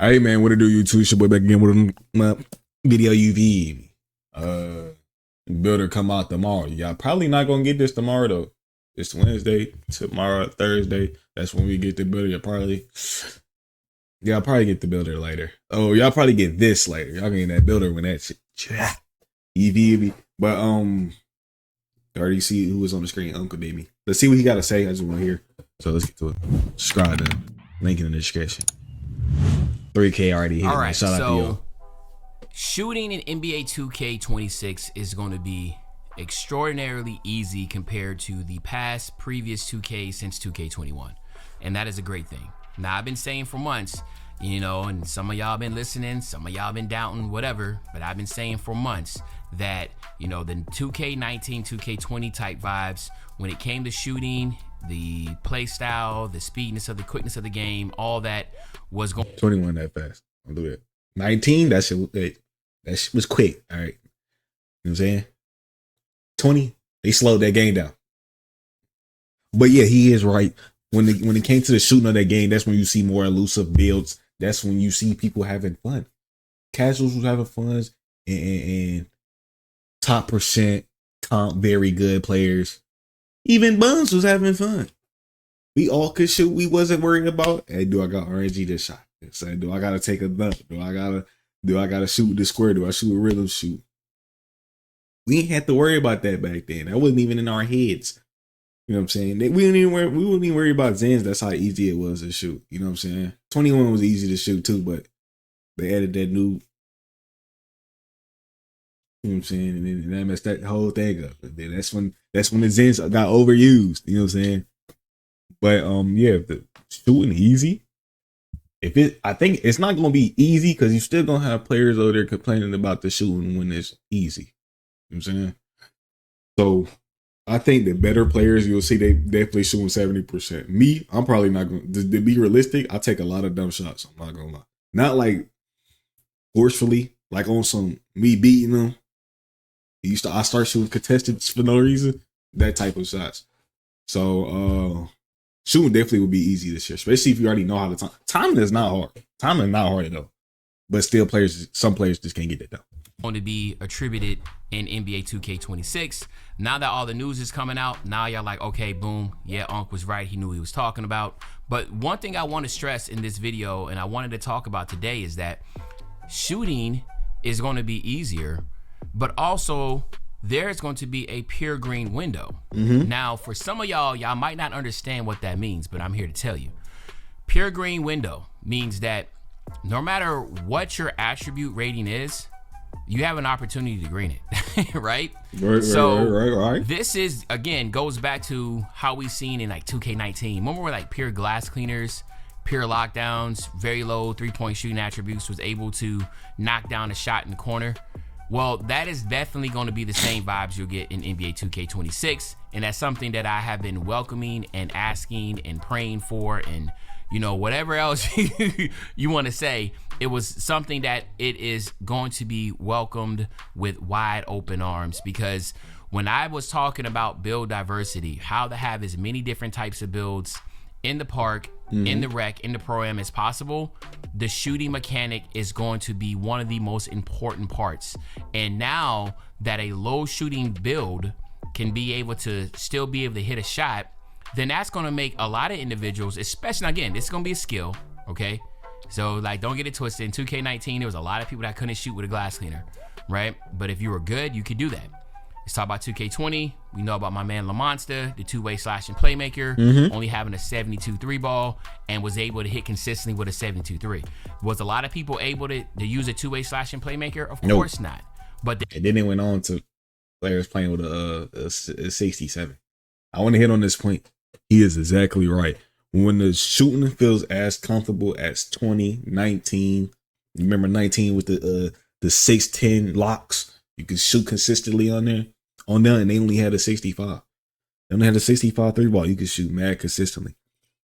Hey man, what it do, YouTube? It's your boy back again with my video UV. Builder come out tomorrow. Y'all probably not gonna get this tomorrow though. It's Wednesday, tomorrow, Thursday. That's when we get the builder. Y'all probably get the builder later. Oh, y'all probably get this later. Y'all get that builder when that shit. UV. But already see who was on the screen, Uncle Baby. Let's see what he gotta say. I just want to hear. So let's get to it. Subscribe to link in the description. 3K already hit. All right, Shout out to you. Shooting in NBA 2K26 is going to be extraordinarily easy compared to the previous 2K since 2K21, and that is a great thing. Now, I've been saying for months, you know, and some of y'all been listening, some of y'all been doubting, whatever, but I've been saying for months that, you know, the 2K19, 2K20 type vibes, when it came to shooting, the play style, the speedness of the quickness of the game, all that was going. 21 that fast. I'll do it. 19, that shit was quick. All right. You know what I'm saying? 20, they slowed that game down. But yeah, he is right. When it came to the shooting of that game, that's when you see more elusive builds. That's when you see people having fun. Casuals was having fun, and top percent comp very good players. Even Buns was having fun. We all could shoot. We wasn't worried about, hey, do I got RNG this shot? Say, do I gotta take a dunk? Do I gotta shoot the square? Do I shoot a rhythm shoot? We ain't had to worry about that back then. That wasn't even in our heads. You know what I'm saying? We wouldn't even worry about Zens. That's how easy it was to shoot. You know what I'm saying? 21 was easy to shoot too, but they added that new. You know what I'm saying? And then that messed that whole thing up. And then that's when the Zens got overused. You know what I'm saying? But yeah, the shooting easy. I think it's not gonna be easy because you still gonna have players over there complaining about the shooting when it's easy. You know what I'm saying? So I think the better players, you'll see they definitely shooting 70%. Me, I'm probably not going to be realistic. I take a lot of dumb shots. I'm not gonna lie. Not like forcefully, like on some me beating them. I start shooting contested for no reason. That type of shots. So shooting definitely would be easy this year, especially if you already know how to time. Timing is not hard. Timing is not hard though. But still, some players just can't get that done. Going to be attributed in NBA 2K26. Now that all the news is coming out, now y'all like, okay, boom, yeah, Unc was right. He knew what he was talking about. But one thing I want to stress in this video, and I wanted to talk about today, is that shooting is going to be easier, but also there's going to be a pure green window. Now, for some of y'all might not understand what that means, but I'm here to tell you. Pure green window means that no matter what your attribute rating is, you have an opportunity to green it, right? Right. This is, again, goes back to how we seen in like 2K19. Remember where like pure glass cleaners, pure lockdowns, very low three-point shooting attributes was able to knock down a shot in the corner? Well, that is definitely going to be the same vibes you'll get in NBA 2K26, and that's something that I have been welcoming and asking and praying for, and you know, whatever else you want to say. It was something that it is going to be welcomed with wide open arms, because when I was talking about build diversity, how to have as many different types of builds in the park, in the rec, in the pro-am as possible, the shooting mechanic is going to be one of the most important parts. And now that a low shooting build can be able to still be able to hit a shot, then that's going to make a lot of individuals, especially, again, this is going to be a skill, okay? So, like, don't get it twisted. In 2K19, there was a lot of people that couldn't shoot with a glass cleaner, right? But if you were good, you could do that. Let's talk about 2K20. We know about my man LaMonster, the two-way slashing playmaker, only having a 72 3-ball, and was able to hit consistently with a 72 3. Was a lot of people able to use a two-way slashing playmaker? Of course not. But and then it went on to players playing with a 67. I want to hit on this point. He is exactly right. When the shooting feels as comfortable as 2019, remember 19 with the 6'10" locks, you could shoot consistently on there, and they only had a 65. They only had a 65 3-ball. You could shoot mad consistently.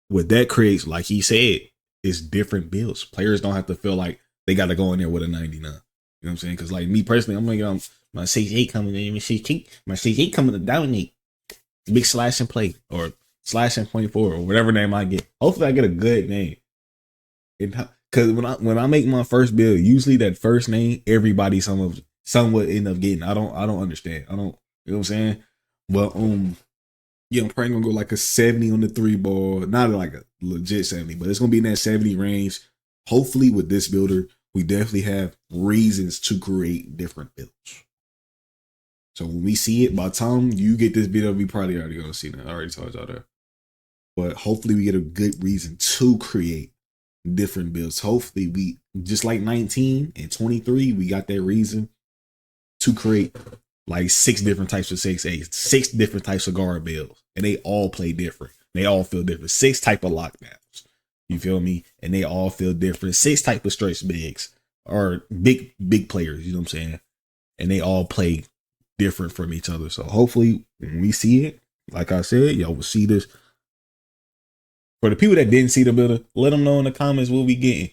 What that creates, like he said, is different builds. Players don't have to feel like they got to go in there with a 99. You know what I'm saying? Because like me personally, I'm like, my 6'8" coming in, my 6'8" coming to dominate. Big slash and play, or slash and point forward, or whatever name I get. Hopefully I get a good name. Cause when I make my first build, usually that first name, everybody somewhat end up getting. I don't understand. I don't, you know what I'm saying? But yeah, I'm probably gonna go like a 70 on the 3 ball. Not like a legit 70, but it's gonna be in that 70 range. Hopefully with this builder, we definitely have reasons to create different builds. So when we see it, by the time you get this video, we probably already gonna see that. I already told y'all that. But hopefully we get a good reason to create different builds. Hopefully we, just like 19 and 23, we got that reason to create like 6 different types of 6'8", 6 different types of guard builds. And they all play different. They all feel different. 6 type of lockdowns. You feel me? And they all feel different. 6 type of stretch bigs or big players, you know what I'm saying? And they all play different from each other. So hopefully when we see it, like I said, y'all will see this. For the people that didn't see the builder, let them know in the comments what we getting.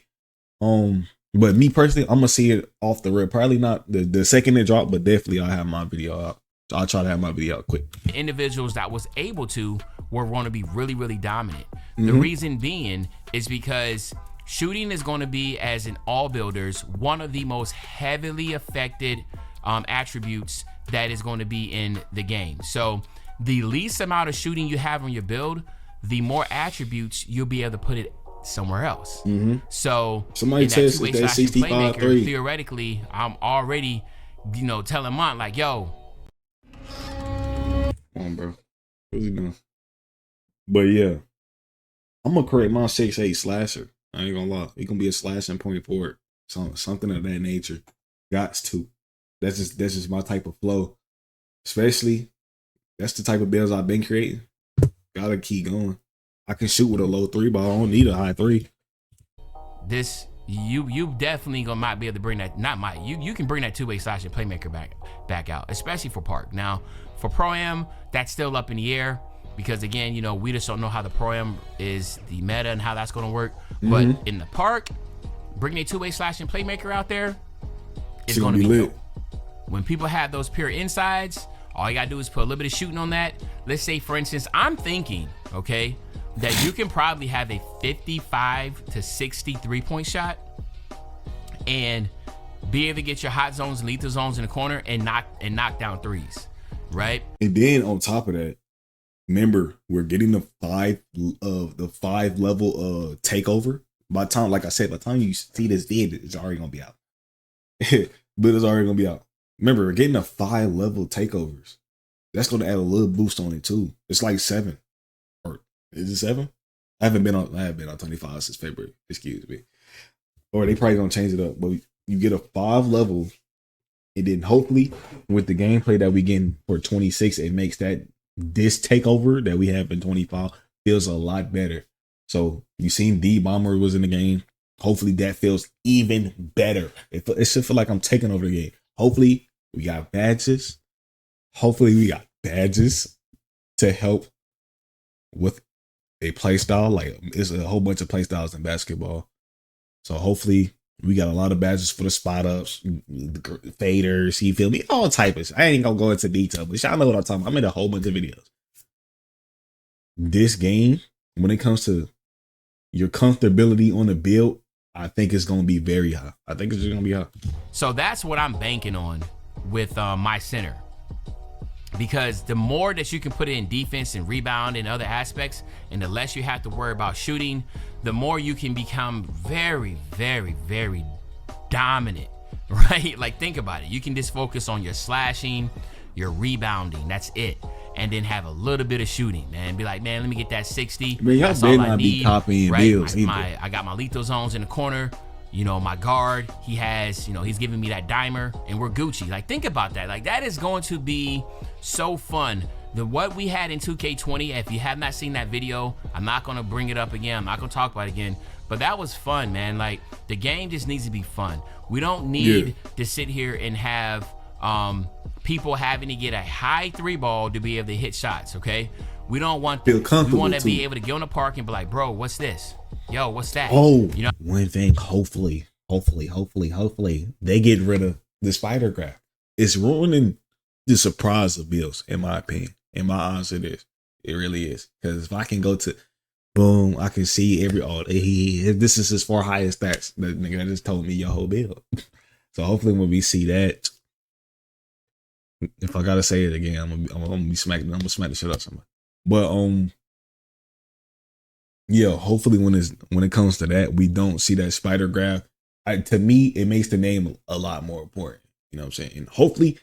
But me personally, I'm gonna see it off the rip. Probably not the second it dropped, but definitely I'll have my video out. I'll try to have my video out quick. Individuals that was able to were going to be really, really dominant. The reason being is because shooting is going to be, as in all builders, one of the most heavily affected attributes that is going to be in the game. So the least amount of shooting you have on your build, the more attributes you'll be able to put it somewhere else. So somebody says that 65-3. Theoretically, I'm already, telling Mont like, yo, come on, bro. What's he doing? But yeah, I'm gonna create my 6'8" slasher. I ain't gonna lie. He gonna be a slashing point forward. Something of that nature. Gots to. That's just my type of flow. Especially, that's the type of builds I've been creating. Gotta keep going. I can shoot with a low 3 ball. I don't need a high 3. This you definitely might be able to bring that. Not might. You can bring that two-way slash and playmaker back out, especially for Park. Now for Pro-Am, that's still up in the air because again, we just don't know how the Pro-Am is, the meta, and how that's going to work. But in the Park, bringing a two-way slash and playmaker out there is going to be lit. When people have those pure insides, all you gotta do is put a little bit of shooting on that. Let's say, for instance, I'm thinking, okay, that you can probably have a 55 to 60 3-point shot and be able to get your hot zones and lethal zones in the corner and knock down threes, right? And then on top of that, remember, we're getting the 5 level takeover. By the time, like I said, by the time you see this vid, it's already gonna be out. But it's already gonna be out. Remember, we're getting a 5 level takeovers. That's going to add a little boost on it too. It's like 7, or is it 7? I haven't been on 25 since February. Excuse me. Or they probably gonna change it up. But you get a 5 level, and then hopefully with the gameplay that we getting for 26, it makes this takeover that we have in 25 feels a lot better. So you seen D Bomber was in the game. Hopefully that feels even better. It should feel like I'm taking over the game. Hopefully we got badges. Hopefully we got badges to help with a play style. Like, it's a whole bunch of play styles in basketball. So hopefully we got a lot of badges for the spot ups, the faders, you feel me? All types. I ain't gonna go into detail, but y'all know what I'm talking about. I made a whole bunch of videos. This game, when it comes to your comfortability on the build, I think it's going to be very high. I think it's just going to be high. So that's what I'm banking on with my center. Because the more that you can put in defense and rebound and other aspects, and the less you have to worry about shooting, the more you can become very, very, very dominant, right? Like, think about it. You can just focus on your slashing, your rebounding. That's it. And then have a little bit of shooting, man. Be like, man, let me get that 60. Man, y'all better not be copying bills either. I got my lethal zones in the corner. My guard, he has, he's giving me that dimer, and we're Gucci. Like, think about that. Like, that is going to be so fun. What we had in 2K20, if you have not seen that video, I'm not going to bring it up again. I'm not going to talk about it again. But that was fun, man. Like, the game just needs to be fun. We don't need to sit here and have people having to get a high 3 ball to be able to hit shots, okay? We don't want feel comfortable. We want to be able to get on the park and be like, bro, what's this? Yo, what's that? Oh, one thing, hopefully, they get rid of the spider graph. It's ruining the surprise of builds, in my opinion. In my eyes, it is. It really is. Because if I can go to, Boom, I can see this is his 4 highest stats. The nigga that just told me your whole build. So hopefully when we see that, if I gotta say it again, I'm gonna be smacking. I'm gonna smack the shit out of somebody. But yeah, hopefully when it comes to that, we don't see that spider graph. To me, it makes the name a lot more important. You know what I'm saying? And hopefully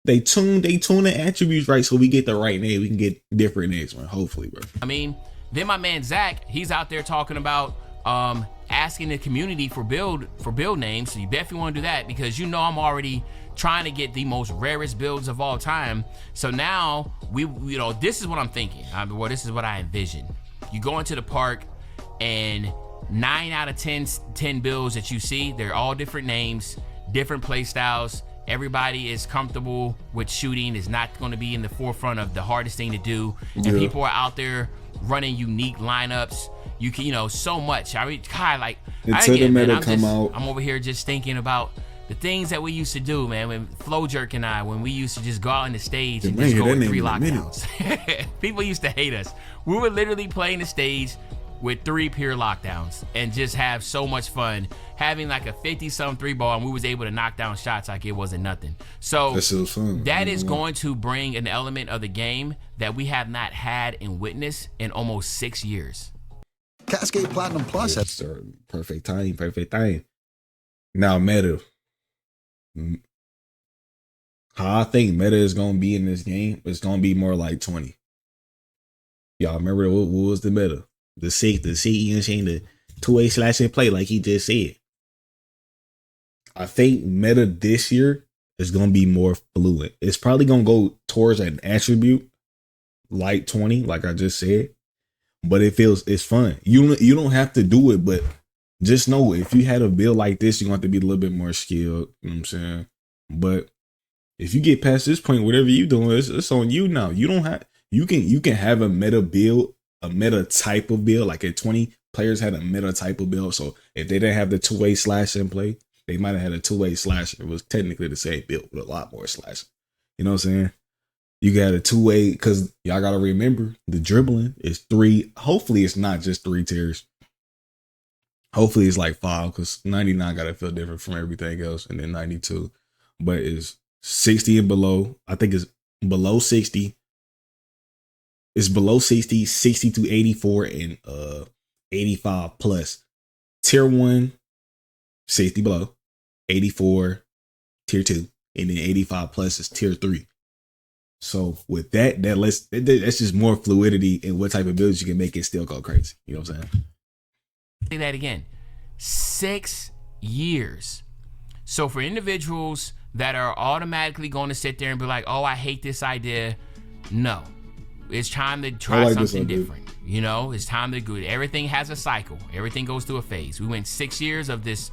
they tune the attributes right, so we get the right name. We can get different names, man. Hopefully, bro. I mean, then my man Zach, he's out there talking about asking the community for build names. So you definitely want to do that, because you know I'm already trying to get the most rarest builds of all time. So now this is what I'm thinking. This is what I envision. You go into the park, and 9 out of 10 builds that you see, they're all different names, different play styles. Everybody is comfortable with shooting. Is not going to be in the forefront of the hardest thing to do. And people are out there running unique lineups. You can, so much. I mean, God, like, I'm over here just thinking about the things that we used to do, man. When Flow Jerk and when we used to just go out on the stage and just go with 3 lockdowns. People used to hate us. We were literally playing the stage with 3 pure lockdowns and just have so much fun having like a 50-some 3-ball, and we was able to knock down shots like it wasn't nothing. So that is going to bring an element of the game that we have not had and witnessed in almost 6 years. Cascade Platinum Plus. Yes, sir. Perfect time. Now, meta. How I think meta is going to be in this game, it's going to be more like 20. Y'all remember what was the meta? The C, you know, saying the 2-way slash and play, like he just said. I think meta this year is going to be more fluid. It's probably going to go towards an attribute like 20, like I just said. But it's fun. You don't have to do it, but just know if you had a build like this, you're going to have to be a little bit more skilled. You know what I'm saying? But if you get past this point, whatever you're doing, it's on you now. You can have a meta build, a meta type of build. Like at 20 players had a meta type of build. So if they didn't have the 2-way slash in play, they might have had a 2-way slash. It was technically the same build with a lot more slash. You know what I'm saying? You got a 2-way, because y'all got to remember the dribbling is 3. Hopefully it's not just 3 tiers. Hopefully it's like 5, because 99 got to feel different from everything else. And then 92. But it's 60 and below. I think it's below 60. It's below 60, 60 to 84, and 85 plus. Tier 1, 60 below. 84, tier 2. And then 85 plus is tier 3. So with that's just more fluidity in what type of builds you can make it still go crazy. You know what I'm saying? Say that again. 6 years. So for individuals that are automatically going to sit there and be like, oh, I hate this idea. No. It's time to try something different. You know, it's time to go. Everything has a cycle. Everything goes through a phase. We went 6 years of this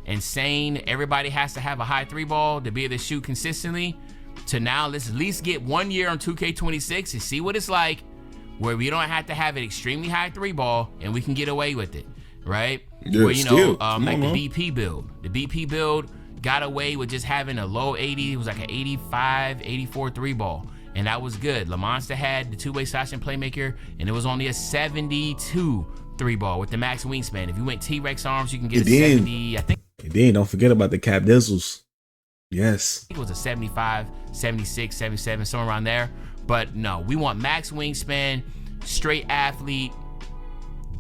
insane, everybody has to have a high 3-ball to be able to shoot consistently, to now let's at least get 1 year on 2K26 and see what it's like, where we don't have to have an extremely high 3-ball and we can get away with it, right? Yeah, where, like the BP build. The BP build got away with just having a low 80. It was like an 85, 84 3-ball. And that was good. Lamonster had the 2-way slash and playmaker, and it was only a 72 3-ball with the max wingspan. If you went T-Rex arms, you can get a 70, I think. And then don't forget about the cap dizzles. Yes. It was a 75, 76, 77, somewhere around there. But no, we want max wingspan, straight athlete,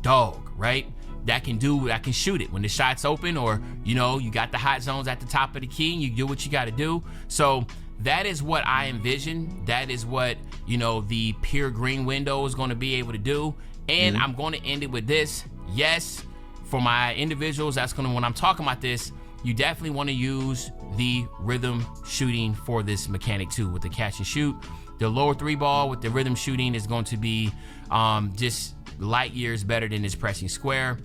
dog, right? That can shoot it when the shot's open, or, you know, you got the hot zones at the top of the key and you do what you got to do. So that is what I envision. That is what, you know, the pure green window is going to be able to do. And I'm going to end it with this. Yes, for my individuals, that's going to, when I'm talking about this, you definitely want to use the rhythm shooting for this mechanic too, with the catch and shoot. The lower 3-ball with the rhythm shooting is going to be just light years better than this pressing square.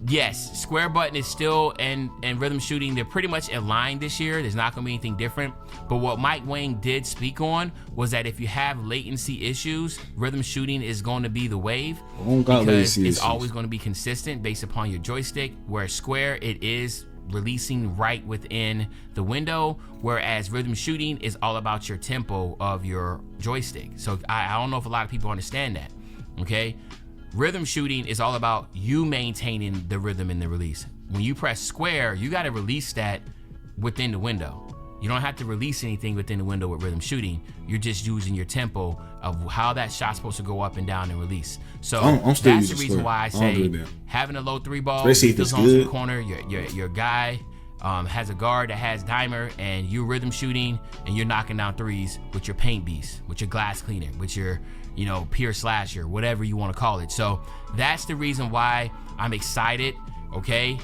Yes, square button is still, and rhythm shooting, they're pretty much aligned this year. There's not going to be anything different. But what Mike Wang did speak on was that if you have latency issues, rhythm shooting is going to be the wave, because it's always going to be consistent based upon your joystick. Whereas square, it is releasing right within the window, whereas rhythm shooting is all about your tempo of your joystick. So I don't know if a lot of people understand that. Okay, Rhythm shooting is all about you maintaining the rhythm in the release. When you press square, you got to release that within the window. You don't have to release anything within the window with rhythm shooting. You're just using your tempo of how that shot's supposed to go up and down and release. So that's the reason why I say having a low 3 ball, still zones in the corner, your guy has a guard that has dimer, and you're rhythm shooting and you're knocking down threes with your paint beast, with your glass cleaner, with your pure slasher, whatever you want to call it. So that's the reason why I'm excited. Okay,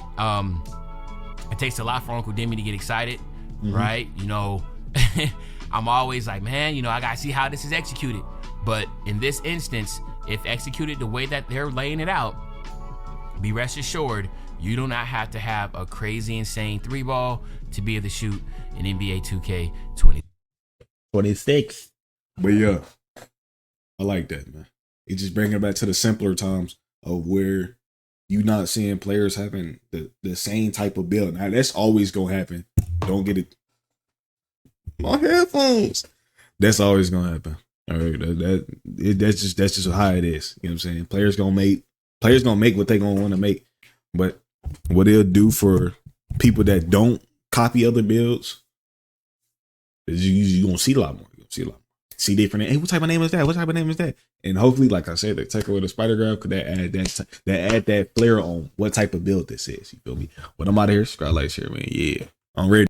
it takes a lot for Uncle Demi to get excited, right? I'm always like, man, I gotta see how this is executed. But in this instance, if executed the way that they're laying it out, be rest assured, you do not have to have a crazy, insane 3 ball to be able to shoot in NBA 2K 26. But yeah, I like that, man. It just bringing it back to the simpler times of where you not seeing players having the same type of build. Now that's always gonna happen. Don't get it. My headphones. That's always gonna happen. All right, that's just how it is. You know what I'm saying? Players gonna make what they gonna want to make. But what they'll do for people that don't copy other builds is you gonna see a lot more. You gonna see a lot more. See different. Hey, what type of name is that? What type of name is that? And hopefully, like I said, they take away the spider graph, could that add that flair on what type of build this is. You feel me? But I'm out of here. Subscribe, like, share, man. Yeah, I'm ready.